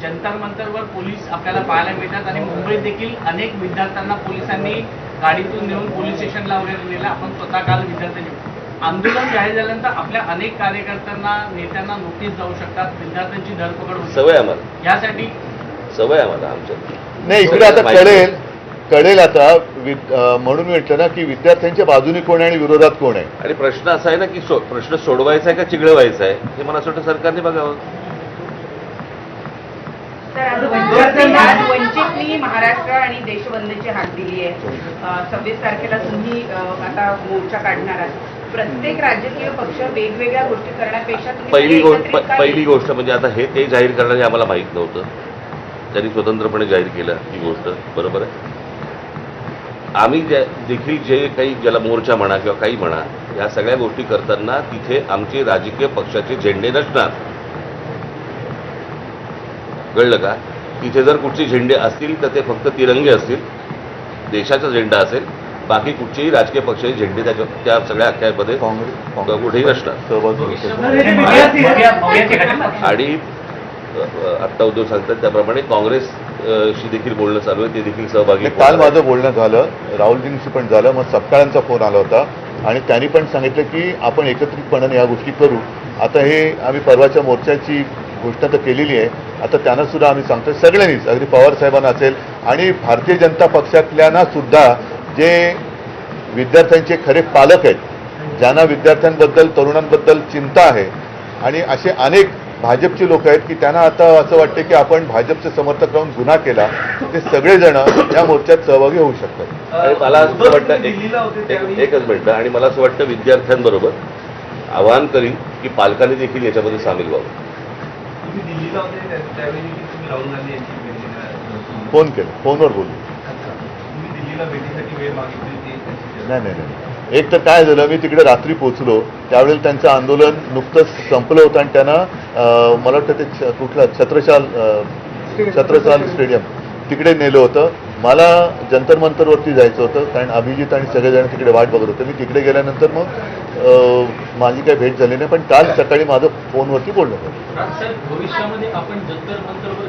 Jantar मंतरवर police आपल्याला पाहायला मिळतात आणि मुंबईत देखील अनेक विद्यार्थ्यांना पोलिसांनी गाडीतून नेऊन पोलीस स्टेशनला वगैरे नेलं. आपण स्वतः काल विद्यार्थ्यांनी आंदोलन जाहीर झाल्यानंतर आपल्या अनेक कार्यकर्त्यांना नेत्यांना नोटीस जाऊ शकतात, विद्यार्थ्यांची धरपकड होऊ सवय आम्हाला, यासाठी सवय आम्हाला आमच्या नाही. इकडे आता कळेल आता म्हणून म्हटलं ना की विद्यार्थ्यांच्या बाजूने कोण आहे आणि विरोधात कोण आहे. आणि प्रश्न असा आहे ना की प्रश्न सोडवायचा आहे का चिघळवायचा आहे हे मला असं वाटतं सरकारने बघावं. वंचितनी महाराष्ट्र आणि देशबंदची हाक दिली आहे. 26 तारखेला तुम्ही आता मोर्चा काढणार आहात. प्रत्येक राजकीय पक्ष वेगवेगळ्या गोष्टी करण्यापेक्षा पहिली गोष्ट म्हणजे आता हे ते जाहीर करणं हे आम्हाला माहीत नव्हतं. त्यांनी स्वतंत्रपणे जाहीर केलं ही गोष्ट बरोबर आहे. आम्ही देखील जे काही ज्याला मोर्चा म्हणा किंवा काही म्हणा या सगळ्या गोष्टी करताना तिथे आमचे राजकीय पक्षाचे झेंडे नसणार. कळलं का? तिथे जर कुठचे झेंडे असतील तर ते फक्त तिरंगे असतील, देशाचा झेंडा असेल. बाकी कुठचेही राजकीय पक्षाचे झेंडे त्या सगळ्या अख्यामध्ये कुठेही नसणार. आणि आत्ता उद्धव सांगतात त्याप्रमाणे काँग्रेसशी देखील बोलणं चालू आहे, ते देखील सहभागी. काल माझं बोलणं झालं, राहुलजींशी पण झालं. मग सपकाळांचा फोन आला होता आणि त्यांनी पण सांगितलं की आपण एकत्रितपणे या गोष्टी करू. आता हे आम्ही परवाच्या मोर्चाची घोषणा तर केलेली आहे. आता त्यांना सुद्धा आम्ही सांगतोय सगळ्यांनीच, अगदी पवार साहेबांना असेल आणि भारतीय जनता पक्षातल्यांना सुद्धा जे विद्यार्थ्यांचे खरे पालक आहेत, ज्यांना विद्यार्थ्यांबद्दल तरुणांबद्दल चिंता आहे आणि असे अनेक भाजपचे लोक आहेत की त्यांना आता असं वाटतं की आपण भाजपचे समर्थक राहून गुन्हा केला, ते सगळेजण या मोर्चात सहभागी होऊ शकतात. आणि मला असं वाटतं एकच मिनिटं, आणि मला असं वाटतं विद्यार्थ्यांबरोबर आवाहन करीन की पालकांनी देखील याच्यामध्ये सामील व्हावं. फोन केलं, फोनवर बोललो. नाही. एक तर काय झालं, मी तिकडे रात्री पोहोचलो त्यावेळेला त्यांचं आंदोलन नुकतंच संपलं होतं आणि त्यांना मला वाटतं ते कुठलं छत्रसाल स्टेडियम तिकडे नेलं होतं. मला जंतर मंतरवरती जायचं होतं कारण अभिजित आणि सगळेजण तिकडे वाट बघत होते. मी तिकडे गेल्यानंतर मग माझी काही भेट झाली नाही, पण काल सकाळी माझं फोनवरती बोलणं झालं. भविष्यामध्ये आपण जंतर मंतरवर